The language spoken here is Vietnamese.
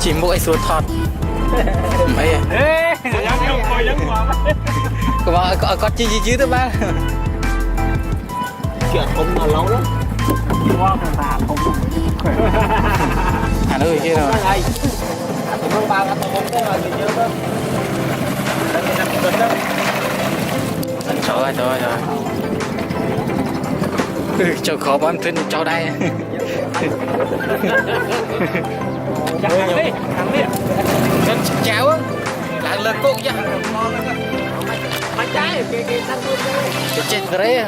chỉ mỗi ai xuống thọt mấy à có chi gì chứ đó ba chuyện không mà lâu lắm à ơi kia rồi không ba nó không cái là gì chứ đó trời ơi cho khó bám thân cho đây thằng đi chân chéo á là lên cô chứ mày trái cái thằng luôn chết đấy